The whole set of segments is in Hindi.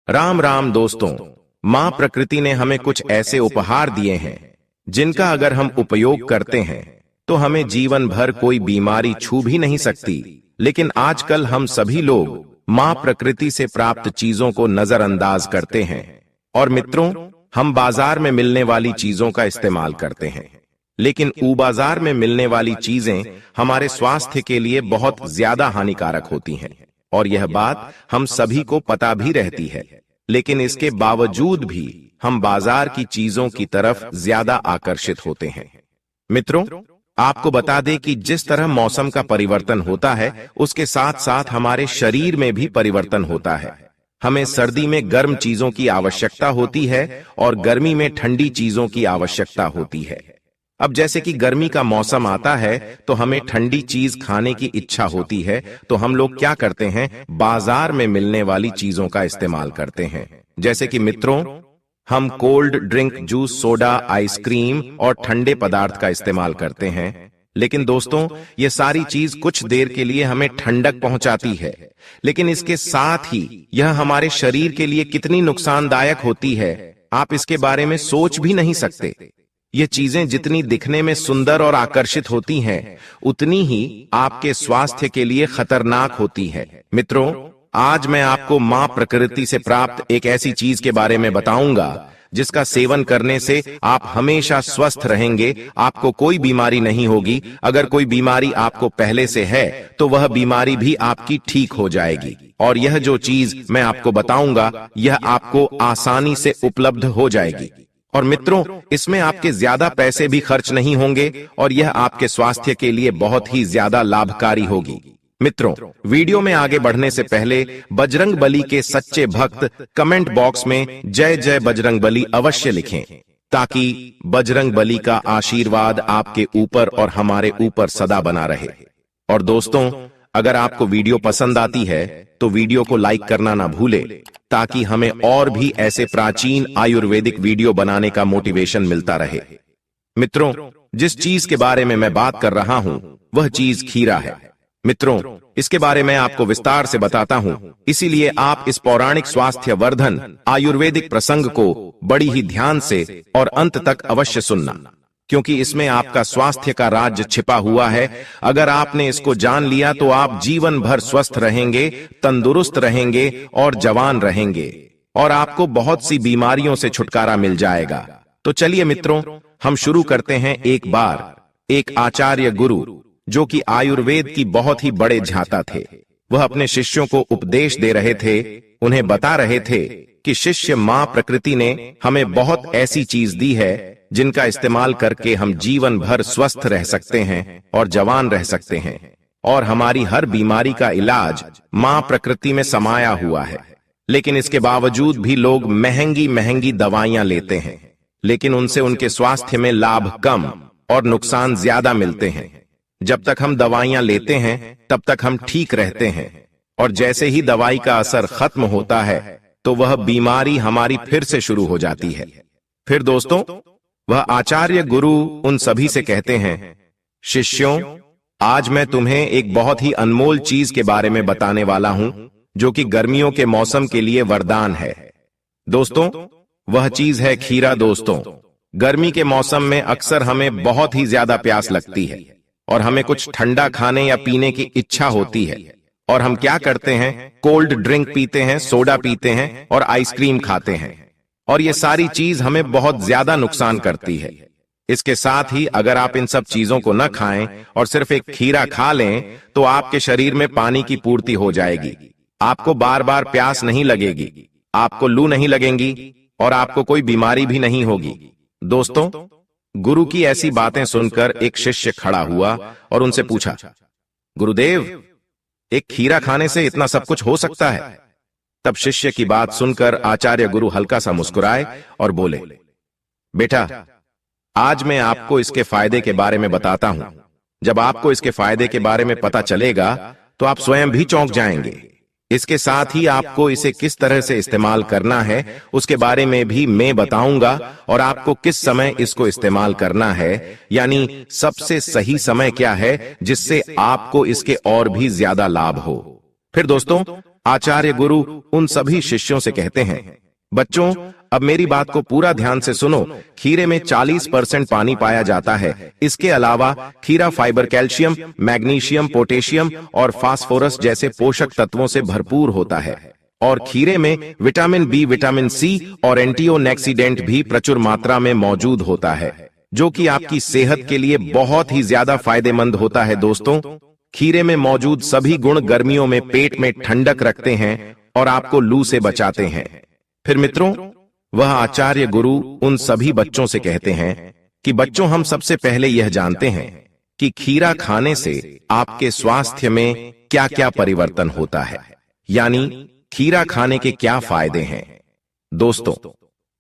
राम राम दोस्तों, माँ प्रकृति ने हमें कुछ ऐसे उपहार दिए हैं जिनका अगर हम उपयोग करते हैं तो हमें जीवन भर कोई बीमारी छू भी नहीं सकती। लेकिन आजकल हम सभी लोग माँ प्रकृति से प्राप्त चीजों को नजरअंदाज करते हैं और मित्रों, हम बाजार में मिलने वाली चीजों का इस्तेमाल करते हैं, लेकिन बाजार में मिलने वाली चीजें हमारे स्वास्थ्य के लिए बहुत ज्यादा हानिकारक होती हैं और यह बात हम सभी को पता भी रहती है। लेकिन इसके बावजूद भी हम बाजार की चीजों की तरफ ज्यादा आकर्षित होते हैं। मित्रों, आपको बता दें कि जिस तरह मौसम का परिवर्तन होता है उसके साथ साथ हमारे शरीर में भी परिवर्तन होता है। हमें सर्दी में गर्म चीजों की आवश्यकता होती है और गर्मी में ठंडी चीजों की आवश्यकता होती है। अब जैसे कि गर्मी का मौसम आता है तो हमें ठंडी चीज खाने की इच्छा होती है, तो हम लोग क्या करते हैं, बाजार में मिलने वाली चीजों का इस्तेमाल करते हैं। जैसे कि मित्रों, हम cold drink, juice, soda, ice cream और ठंडे पदार्थ का इस्तेमाल करते हैं। लेकिन दोस्तों, ये सारी चीज कुछ देर के लिए हमें ठंडक पहुंचाती है, लेकिन इसके साथ ही यह हमारे शरीर के लिए कितनी नुकसानदायक होती है, आप इसके बारे में सोच भी नहीं सकते। ये चीजें जितनी दिखने में सुंदर और आकर्षित होती हैं, उतनी ही आपके स्वास्थ्य के लिए खतरनाक होती है। मित्रों, आज मैं आपको माँ प्रकृति से प्राप्त एक ऐसी चीज के बारे में बताऊंगा जिसका सेवन करने से आप हमेशा स्वस्थ रहेंगे, आपको कोई बीमारी नहीं होगी। अगर कोई बीमारी आपको पहले से है तो वह बीमारी भी आपकी ठीक हो जाएगी। और यह जो चीज मैं आपको बताऊंगा, यह आपको आसानी से उपलब्ध हो जाएगी। और मित्रों, इसमें आपके ज्यादा पैसे भी खर्च नहीं होंगे और यह आपके स्वास्थ्य के लिए बहुत ही ज्यादा लाभकारी होगी। मित्रों, वीडियो में आगे बढ़ने से पहले बजरंग बली के सच्चे भक्त कमेंट बॉक्स में जय जय बजरंग बली अवश्य लिखें, ताकि बजरंग बली का आशीर्वाद आपके ऊपर और हमारे ऊपर सदा बना रहे। और दोस्तों, अगर आपको वीडियो पसंद आती है तो वीडियो को लाइक करना ना भूले, ताकि हमें और भी ऐसे प्राचीन आयुर्वेदिक वीडियो बनाने का मोटिवेशन मिलता रहे। मित्रों, जिस चीज के बारे में मैं बात कर रहा हूं वह चीज खीरा है। मित्रों, इसके बारे में आपको विस्तार से बताता हूं, इसीलिए आप इस पौराणिक स्वास्थ्य वर्धन आयुर्वेदिक प्रसंग को बड़ी ही ध्यान से और अंत तक अवश्य सुनना, क्योंकि इसमें आपका स्वास्थ्य का राज छिपा हुआ है। अगर आपने इसको जान लिया तो आप जीवन भर स्वस्थ रहेंगे, तंदुरुस्त रहेंगे और जवान रहेंगे और आपको बहुत सी बीमारियों से छुटकारा मिल जाएगा। तो चलिए मित्रों, हम शुरू करते हैं। एक बार एक आचार्य गुरु, जो कि आयुर्वेद की बहुत ही बड़े झांता थे, वह अपने शिष्यों को उपदेश दे रहे थे। उन्हें बता रहे थे कि शिष्य, माँ प्रकृति ने हमें बहुत ऐसी चीज दी है जिनका इस्तेमाल करके हम जीवन भर स्वस्थ रह सकते हैं और जवान रह सकते हैं, और हमारी हर बीमारी का इलाज माँ प्रकृति में समाया हुआ है। लेकिन इसके बावजूद भी लोग महंगी महंगी दवाइयां लेते हैं, लेकिन उनसे उनके स्वास्थ्य में लाभ कम और नुकसान ज्यादा मिलते हैं। जब तक हम दवाइयां लेते हैं तब तक हम ठीक रहते हैं, और जैसे ही दवाई का असर खत्म होता है तो वह बीमारी हमारी फिर से शुरू हो जाती है। फिर दोस्तों, वह आचार्य गुरु उन सभी से कहते हैं, शिष्यों, आज मैं तुम्हें एक बहुत ही अनमोल चीज के बारे में बताने वाला हूं, जो कि गर्मियों के मौसम के लिए वरदान है। दोस्तों, वह चीज है खीरा। दोस्तों, गर्मी के मौसम में अक्सर हमें बहुत ही ज्यादा प्यास लगती है और हमें कुछ ठंडा खाने या पीने की इच्छा होती है, और हम क्या करते हैं, कोल्ड ड्रिंक पीते हैं, सोडा पीते हैं और आइसक्रीम खाते हैं, और ये सारी चीज हमें बहुत ज्यादा नुकसान करती है। इसके साथ ही अगर आप इन सब चीजों को न खाएं और सिर्फ एक खीरा खा लें तो आपके शरीर में पानी की पूर्ति हो जाएगी, आपको बार बार प्यास नहीं लगेगी, आपको लू नहीं लगेगी और आपको कोई बीमारी भी नहीं होगी। दोस्तों, गुरु की ऐसी बातें सुनकर एक शिष्य खड़ा हुआ और उनसे पूछा, गुरुदेव, एक खीरा खाने से इतना सब कुछ हो सकता है? तब शिष्य की बात सुनकर आचार्य गुरु हल्का सा मुस्कुराए और बोले, बेटा, आज मैं आपको इसके फायदे के बारे में बताता हूं। जब आपको इसके फायदे के बारे में पता चलेगा तो आप स्वयं भी चौंक जाएंगे। इसके साथ ही आपको इसे किस तरह से इस्तेमाल करना है उसके बारे में भी मैं बताऊंगा, और आपको किस समय इसको इस्तेमाल करना है, यानी सबसे सही समय क्या है जिससे आपको इसके और भी ज्यादा लाभ हो। फिर दोस्तों, आचार्य गुरु उन सभी शिष्यों से कहते हैं, बच्चों अब मेरी बात को पूरा ध्यान से सुनो। खीरे में 40% पानी पाया जाता है। इसके अलावा खीरा फाइबर, कैल्शियम, मैग्नीशियम, पोटेशियम और फास्फोरस जैसे पोषक तत्वों से भरपूर होता है। और खीरे में विटामिन बी, विटामिन सी और एंटीऑक्सीडेंट भी प्रचुर मात्रा में मौजूद होता है, जो कि आपकी सेहत के लिए बहुत ही ज्यादा फायदेमंद होता है। दोस्तों, खीरे में मौजूद सभी गुण गर्मियों में पेट में ठंडक रखते हैं और आपको लू से बचाते हैं। फिर मित्रों, वह आचार्य गुरु उन सभी बच्चों से कहते हैं कि बच्चों, हम सबसे पहले यह जानते हैं कि खीरा खाने से आपके स्वास्थ्य में क्या क्या परिवर्तन होता है, यानी खीरा खाने के क्या फायदे हैं। दोस्तों,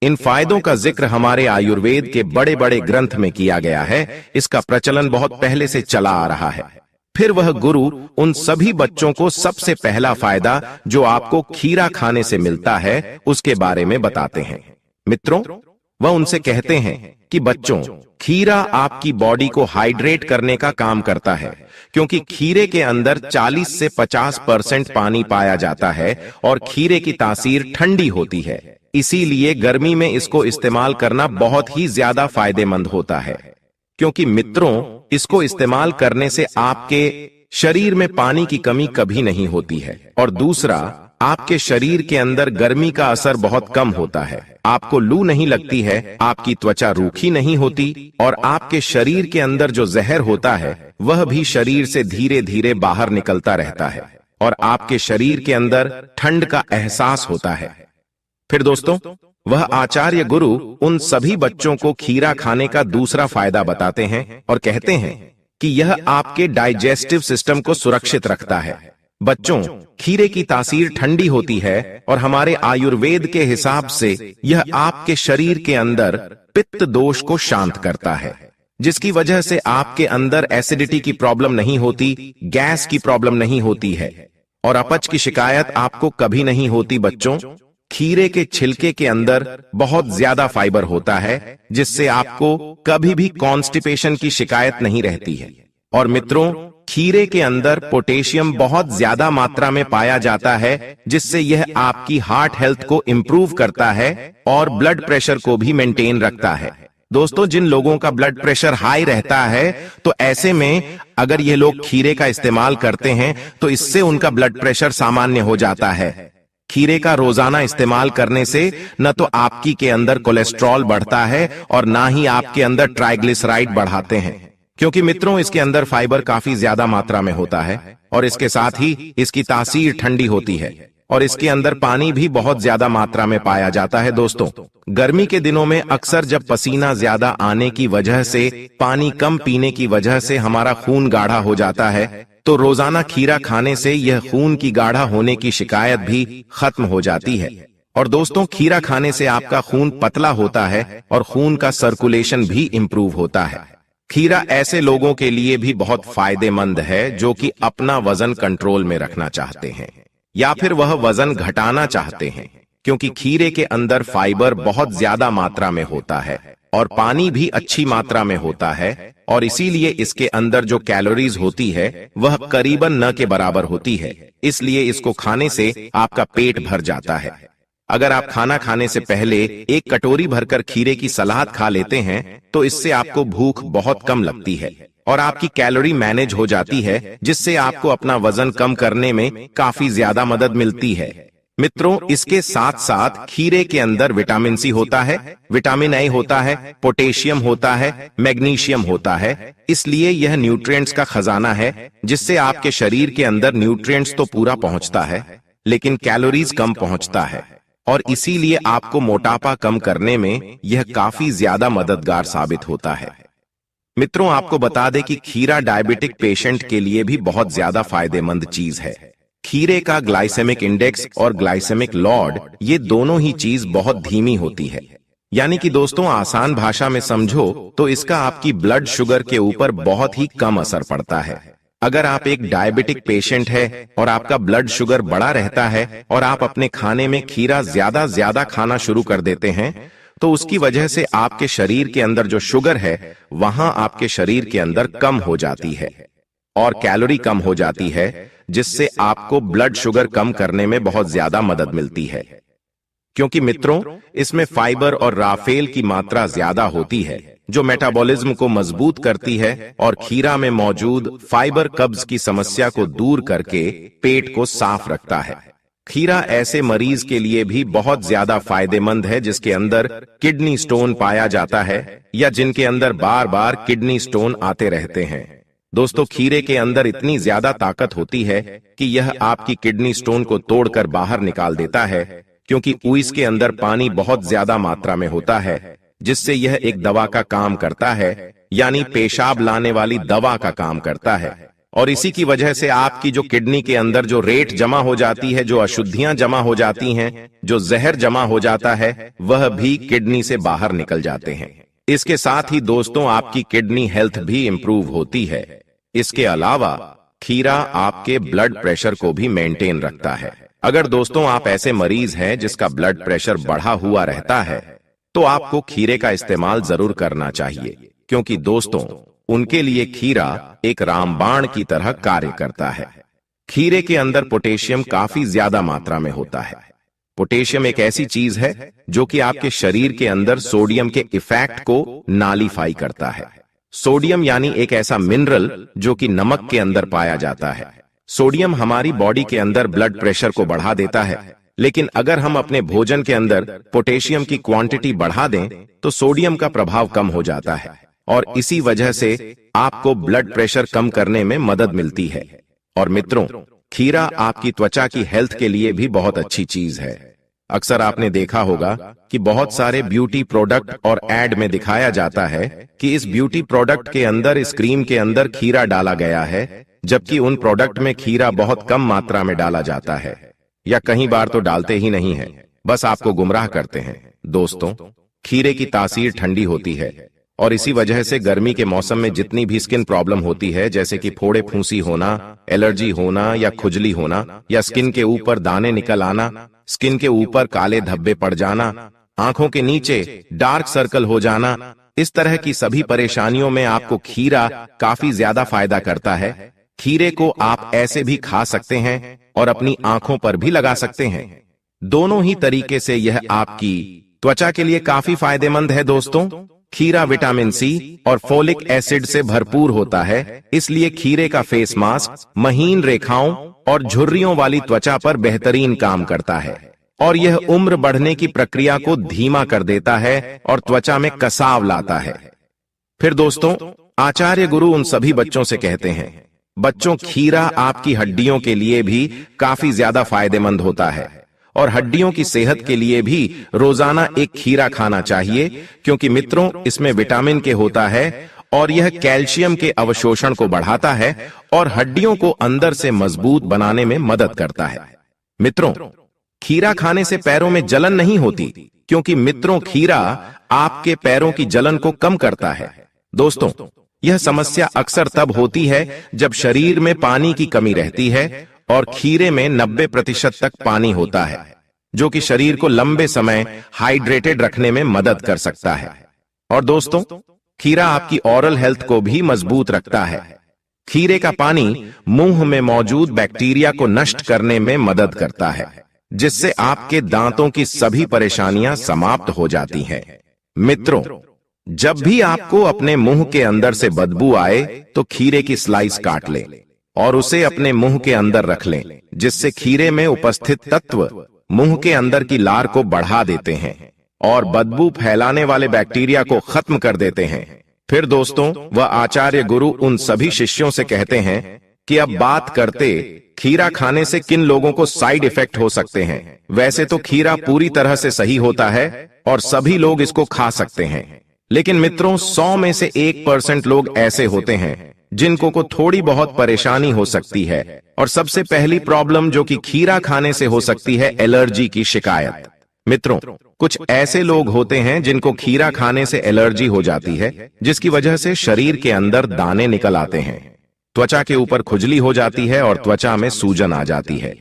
इन फायदों का जिक्र हमारे आयुर्वेद के बड़े बड़े ग्रंथ में किया गया है। इसका प्रचलन बहुत पहले से चला आ रहा है। फिर वह गुरु उन सभी बच्चों को सबसे पहला फायदा जो आपको खीरा खाने से मिलता है उसके बारे में बताते हैं। मित्रों, वह उनसे कहते हैं कि बच्चों, खीरा आपकी बॉडी को हाइड्रेट करने का काम करता है, क्योंकि खीरे के अंदर 40 से 50% पानी पाया जाता है और खीरे की तासीर ठंडी होती है। इसीलिए गर्मी में इसको इस्तेमाल करना बहुत ही ज्यादा फायदेमंद होता है, क्योंकि मित्रों, इसको इस्तेमाल करने से आपके शरीर में पानी की कमी कभी नहीं होती है। और दूसरा, आपके शरीर के अंदर गर्मी का असर बहुत कम होता है। आपको लू नहीं लगती है, आपकी त्वचा रूखी नहीं होती और आपके शरीर के अंदर जो जहर होता है वह भी शरीर से धीरे धीरे बाहर निकलता रहता है और आपके शरीर के अंदर ठंड का एहसास होता है। फिर दोस्तों, वह आचार्य गुरु उन सभी बच्चों को खीरा खाने का दूसरा फायदा बताते हैं और कहते हैं कि यह आपके डाइजेस्टिव सिस्टम को सुरक्षित रखता है। बच्चों, खीरे की तासीर ठंडी होती है और हमारे आयुर्वेद के हिसाब से यह आपके शरीर के अंदर पित्त दोष को शांत करता है, जिसकी वजह से आपके अंदर एसिडिटी की प्रॉब्लम नहीं होती, गैस की प्रॉब्लम नहीं होती है और अपच की शिकायत आपको कभी नहीं होती। बच्चों, खीरे के छिलके के अंदर बहुत ज्यादा फाइबर होता है, जिससे आपको कभी भी कॉन्स्टिपेशन की शिकायत नहीं रहती है। और मित्रों, खीरे के अंदर पोटेशियम बहुत ज्यादा मात्रा में पाया जाता है, जिससे यह आपकी हार्ट हेल्थ को इंप्रूव करता है और ब्लड प्रेशर को भी मेंटेन रखता है। दोस्तों, जिन लोगों का ब्लड प्रेशर हाई रहता है, तो ऐसे में अगर ये लोग खीरे का इस्तेमाल करते हैं तो इससे उनका ब्लड प्रेशर सामान्य हो जाता है। खीरे का रोजाना इस्तेमाल करने से न तो आपकी के अंदर कोलेस्ट्रॉल बढ़ता है और ना ही आपके अंदर ट्राइग्लिसराइड बढ़ाते हैं, क्योंकि मित्रों, इसके अंदर फाइबर काफी ज्यादा मात्रा में होता है और इसके साथ ही इसकी तासीर ठंडी होती है और इसके अंदर पानी भी बहुत ज्यादा मात्रा में पाया जाता है। दोस्तों, गर्मी के दिनों में अक्सर जब पसीना ज्यादा आने की वजह से, पानी कम पीने की वजह से हमारा खून गाढ़ा हो जाता है, तो रोजाना खीरा खाने से यह खून की गाढ़ा होने की शिकायत भी खत्म हो जाती है। और दोस्तों, खीरा खाने से आपका खून पतला होता है और खून का सर्कुलेशन भी इंप्रूव होता है। खीरा ऐसे लोगों के लिए भी बहुत फायदेमंद है जो कि अपना वजन कंट्रोल में रखना चाहते हैं या फिर वह वजन घटाना चाहते हैं, क्योंकि खीरे के अंदर फाइबर बहुत ज्यादा मात्रा में होता है और पानी भी अच्छी मात्रा में होता है और इसीलिए इसके अंदर जो कैलोरीज होती है वह करीबन न के बराबर होती है। इसलिए इसको खाने से आपका पेट भर जाता है। अगर आप खाना खाने से पहले एक कटोरी भरकर खीरे की सलाद खा लेते हैं तो इससे आपको भूख बहुत कम लगती है और आपकी कैलोरी मैनेज हो जाती है, जिससे आपको अपना वजन कम करने में काफी ज्यादा मदद मिलती है। मित्रों, इसके साथ साथ खीरे के अंदर विटामिन सी होता है, विटामिन ए होता है, पोटेशियम होता है, मैग्नीशियम होता है। इसलिए यह न्यूट्रिएंट्स का खजाना है, जिससे आपके शरीर के अंदर न्यूट्रिएंट्स तो पूरा पहुंचता है लेकिन कैलोरीज कम पहुंचता है और इसीलिए आपको मोटापा कम करने में यह काफी ज्यादा मददगार साबित होता है। मित्रों, आपको बता दें कि खीरा डायबिटिक पेशेंट के लिए भी बहुत ज्यादा फायदेमंद चीज है। खीरे का ग्लाइसेमिक इंडेक्स और ग्लाइसेमिक लोड, ये दोनों ही चीज बहुत धीमी होती है। यानी कि दोस्तों, आसान भाषा में समझो तो इसका आपकी ब्लड शुगर के ऊपर बहुत ही कम असर पड़ता है। अगर आप एक डायबिटिक पेशेंट है और आपका ब्लड शुगर बढ़ा रहता है और आप अपने खाने में खीरा ज्यादा खाना शुरू कर देते हैं, तो उसकी वजह से आपके शरीर के अंदर जो शुगर है वहां आपके शरीर के अंदर कम हो जाती है और कैलोरी कम हो जाती है, जिससे आपको ब्लड शुगर कम करने में बहुत ज्यादा मदद मिलती है। क्योंकि मित्रों, इसमें फाइबर और राफेल की मात्रा ज्यादा होती है, जो मेटाबॉलिज्म को मजबूत करती है, और खीरा में मौजूद फाइबर कब्ज की समस्या को दूर करके पेट को साफ रखता है। खीरा ऐसे मरीज के लिए भी बहुत ज्यादा फायदेमंद है जिसके अंदर किडनी स्टोन पाया जाता है या जिनके अंदर बार बार किडनी स्टोन आते रहते हैं। दोस्तों, खीरे के अंदर इतनी ज्यादा ताकत होती है कि यह आपकी किडनी स्टोन को तोड़कर बाहर निकाल देता है, क्योंकि इसके अंदर पानी बहुत ज्यादा मात्रा में होता है, जिससे यह एक दवा का काम करता है, यानी पेशाब लाने वाली दवा का काम करता है। और इसी की वजह से आपकी जो किडनी के अंदर जो रेत जमा हो जाती है, जो अशुद्धियां जमा हो जाती हैं, जो जहर जमा हो जाता है, वह भी किडनी से बाहर निकल जाते हैं। इसके साथ ही दोस्तों, आपकी किडनी हेल्थ भी इंप्रूव होती है। इसके अलावा खीरा आपके ब्लड प्रेशर को भी मेंटेन रखता है। अगर दोस्तों आप ऐसे मरीज हैं जिसका ब्लड प्रेशर बढ़ा हुआ रहता है, तो आपको खीरे का इस्तेमाल जरूर करना चाहिए, क्योंकि दोस्तों उनके लिए खीरा एक रामबाण की तरह कार्य करता है। खीरे के अंदर पोटेशियम काफी ज्यादा मात्रा में होता है। पोटेशियम एक ऐसी चीज है जो कि आपके शरीर के अंदर सोडियम के इफेक्ट को नालीफाई करता है। सोडियम यानी एक ऐसा मिनरल जो कि नमक के अंदर पाया जाता है। सोडियम हमारी बॉडी के अंदर ब्लड प्रेशर को बढ़ा देता है, लेकिन अगर हम अपने भोजन के अंदर पोटेशियम की क्वांटिटी बढ़ा दें तो सोडियम का प्रभाव कम हो जाता है, और इसी वजह से आपको ब्लड प्रेशर कम करने में मदद मिलती है। और मित्रों, खीरा आपकी त्वचा की हेल्थ के लिए भी बहुत अच्छी चीज है। अक्सर आपने देखा होगा कि बहुत सारे ब्यूटी प्रोडक्ट और एड में दिखाया जाता है कि इस ब्यूटी प्रोडक्ट के अंदर, इस क्रीम के अंदर खीरा डाला गया है, जबकि उन प्रोडक्ट में खीरा बहुत कम मात्रा में डाला जाता है, या कई बार तो डालते ही नहीं है, बस आपको गुमराह करते हैं। दोस्तों, खीरे की तासीर ठंडी होती है, और इसी वजह से गर्मी के मौसम में जितनी भी स्किन प्रॉब्लम होती है, जैसे कि फोड़े फूंसी होना, एलर्जी होना या खुजली होना, या स्किन के ऊपर दाने निकल आना, स्किन के ऊपर काले धब्बे पड़ जाना, आंखों के नीचे डार्क सर्कल हो जाना, इस तरह की सभी परेशानियों में आपको खीरा काफी ज्यादा फायदा करता है। खीरे को आप ऐसे भी खा सकते हैं और अपनी आंखों पर भी लगा सकते हैं। दोनों ही तरीके से यह आपकी त्वचा के लिए काफी फायदेमंद है। दोस्तों, खीरा विटामिन सी और फोलिक एसिड से भरपूर होता है, इसलिए खीरे का फेस मास्क महीन रेखाओं और झुर्रियों वाली त्वचा पर बेहतरीन काम करता है, और यह उम्र बढ़ने की प्रक्रिया को धीमा कर देता है और त्वचा में कसाव लाता है। फिर दोस्तों, आचार्य गुरु उन सभी बच्चों से कहते हैं, बच्चों, खीरा आपकी हड्डियों के लिए भी काफी ज्यादा फायदेमंद होता है, और हड्डियों की सेहत के लिए भी रोजाना एक खीरा खाना चाहिए, क्योंकि मित्रों इसमें विटामिन के होता है, और यह कैल्शियम के अवशोषण को बढ़ाता है और हड्डियों को अंदर से मजबूत बनाने में मदद करता है। मित्रों, खीरा खाने से पैरों में जलन नहीं होती, क्योंकि मित्रों खीरा आपके पैरों की जलन को कम करता है। दोस्तों, यह समस्या अक्सर तब होती है जब शरीर में पानी की कमी रहती है, और खीरे में 90% तक पानी होता है, जो कि शरीर को लंबे समय हाइड्रेटेड रखने में मदद कर सकता है। और दोस्तों, खीरा आपकी ओरल हेल्थ को भी मजबूत रखता है। खीरे का पानी मुंह में मौजूद बैक्टीरिया को नष्ट करने में मदद करता है, जिससे आपके दांतों की सभी परेशानियां समाप्त हो जाती हैं। मित्रों, जब भी आपको अपने मुंह के अंदर से बदबू आए तो खीरे की स्लाइस काट लें और उसे अपने मुंह के अंदर रख लें, जिससे खीरे में उपस्थित तत्व मुंह के अंदर की लार को बढ़ा देते हैं और बदबू फैलाने वाले बैक्टीरिया को खत्म कर देते हैं। फिर दोस्तों, वह आचार्य गुरु उन सभी शिष्यों से कहते हैं कि अब बात करते खीरा खाने से किन लोगों को साइड इफेक्ट हो सकते हैं। वैसे तो खीरा पूरी तरह से सही होता है और सभी लोग इसको खा सकते हैं, लेकिन मित्रों 100 में से 1% लोग ऐसे होते हैं जिनको को थोड़ी बहुत परेशानी हो सकती है। और सबसे पहली प्रॉब्लम जो कि खीरा खाने से हो सकती है, एलर्जी की शिकायत। मित्रों, कुछ ऐसे लोग होते हैं जिनको खीरा खाने से एलर्जी हो जाती है, जिसकी वजह से शरीर के अंदर दाने निकल आते हैं, त्वचा के ऊपर खुजली हो जाती है और त्वचा में सूजन आ जाती है।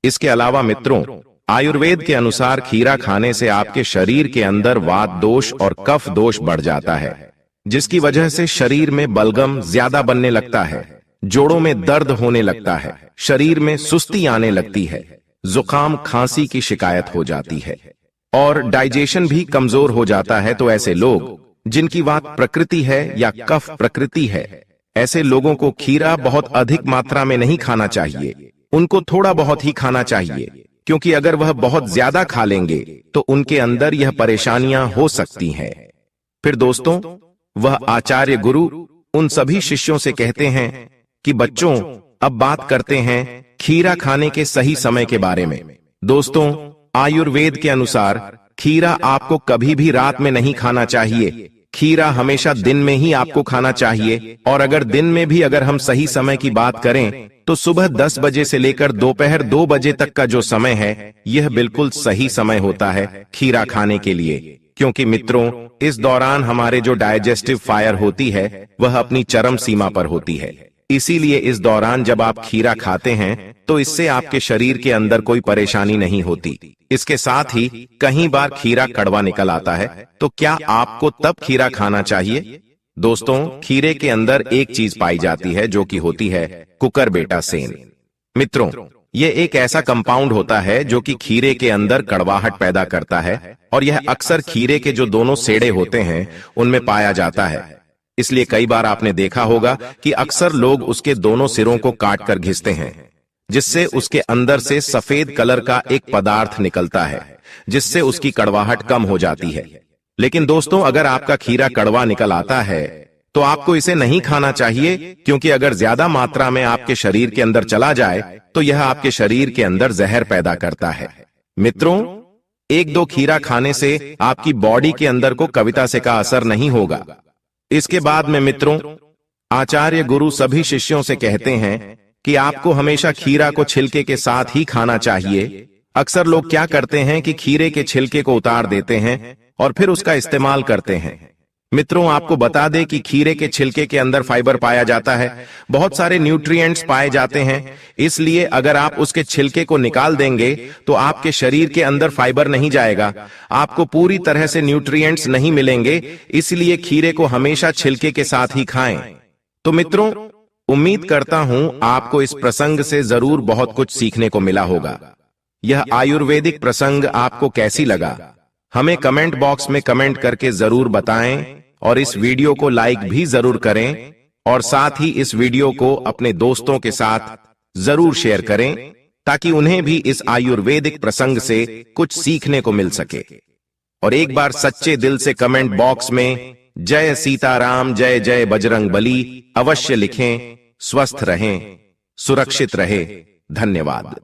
इसके अलावा मित्रों, आयुर्वेद के अनुसार खीरा खाने से आपके शरीर के अंदर वात दोष और कफ दोष बढ़ जाता है, जिसकी वजह से शरीर में बलगम ज्यादा बनने लगता है। जोड़ों में दर्द होने लगता है, शरीर में सुस्ती आने लगती है, जुकाम खांसी की शिकायत हो जाती है और डाइजेशन भी कमजोर हो जाता है। तो ऐसे लोग जिनकी वात प्रकृति है या कफ प्रकृति है, ऐसे लोगों को खीरा बहुत अधिक मात्रा में नहीं खाना चाहिए। उनको थोड़ा बहुत ही खाना चाहिए, क्योंकि अगर वह बहुत ज्यादा खा लेंगे तो उनके अंदर यह परेशानियां हो सकती हैं। फिर दोस्तों, वह आचार्य गुरु उन सभी शिष्यों से कहते हैं कि बच्चों, अब बात करते हैं खीरा खाने के सही समय के बारे में। दोस्तों, आयुर्वेद के अनुसार खीरा आपको कभी भी रात में नहीं खाना चाहिए। खीरा हमेशा दिन में ही आपको खाना चाहिए। और अगर दिन में भी अगर हम सही समय की बात करें तो सुबह 10 बजे से लेकर दोपहर 2 बजे तक का जो समय है, यह बिल्कुल सही समय होता है खीरा खाने के लिए। क्योंकि मित्रों, इस दौरान हमारे जो डाइजेस्टिव फायर होती है वह अपनी चरम सीमा पर होती है। इसीलिए इस दौरान जब आप खीरा खाते हैं तो इससे आपके शरीर के अंदर कोई परेशानी नहीं होती। इसके साथ ही कई बार खीरा कड़वा निकल आता है, तो क्या आपको तब खीरा खाना चाहिए? दोस्तों, खीरे के अंदर एक चीज पाई जाती है जो कि होती है कुकुरबिटेन। मित्रों, ये एक ऐसा कंपाउंड होता है जो कि खीरे के अंदर कड़वाहट पैदा करता है और यह अक्सर खीरे के जो दोनों सेड़े होते हैं उनमें पाया जाता है। इसलिए कई बार आपने देखा होगा कि अक्सर लोग उसके दोनों सिरों को काट कर घिसते हैं, जिससे उसके अंदर से सफेद कलर का एक पदार्थ निकलता है, जिससे उसकी कड़वाहट कम हो जाती है। लेकिन दोस्तों, अगर आपका खीरा कड़वा निकल आता है तो आपको इसे नहीं खाना चाहिए, क्योंकि अगर ज्यादा मात्रा में आपके शरीर के अंदर चला जाए तो यह आपके शरीर के अंदर जहर पैदा करता है। मित्रों, 1-2 खीरा खाने से आपकी बॉडी के अंदर को कविता से का असर नहीं होगा। इसके बाद में मित्रों, आचार्य गुरु सभी शिष्यों से कहते हैं कि आपको हमेशा खीरा को छिलके के साथ ही खाना चाहिए। अक्सर लोग क्या करते हैं कि खीरे के छिलके को उतार देते हैं और फिर उसका इस्तेमाल करते हैं। मित्रों, आपको बता दें कि खीरे के छिलके के अंदर फाइबर पाया जाता है, बहुत सारे न्यूट्रिएंट्स पाए जाते हैं। इसलिए अगर आप उसके छिलके को निकाल देंगे तो आपके शरीर के अंदर फाइबर नहीं जाएगा, आपको पूरी तरह से न्यूट्रिएंट्स नहीं मिलेंगे। इसलिए खीरे को हमेशा छिलके के साथ ही खाएं। तो मित्रों, उम्मीद करता हूं आपको इस प्रसंग से जरूर बहुत कुछ सीखने को मिला होगा। यह आयुर्वेदिक प्रसंग आपको कैसी लगा, हमें कमेंट बॉक्स में कमेंट करके जरूर बताएं और इस वीडियो को लाइक भी जरूर करें और साथ ही इस वीडियो को अपने दोस्तों के साथ जरूर शेयर करें, ताकि उन्हें भी इस आयुर्वेदिक प्रसंग से कुछ सीखने को मिल सके। और एक बार सच्चे दिल से कमेंट बॉक्स में जय सीताराम, जय जय बजरंग बली अवश्य लिखें। स्वस्थ रहें, सुरक्षित रहें। धन्यवाद।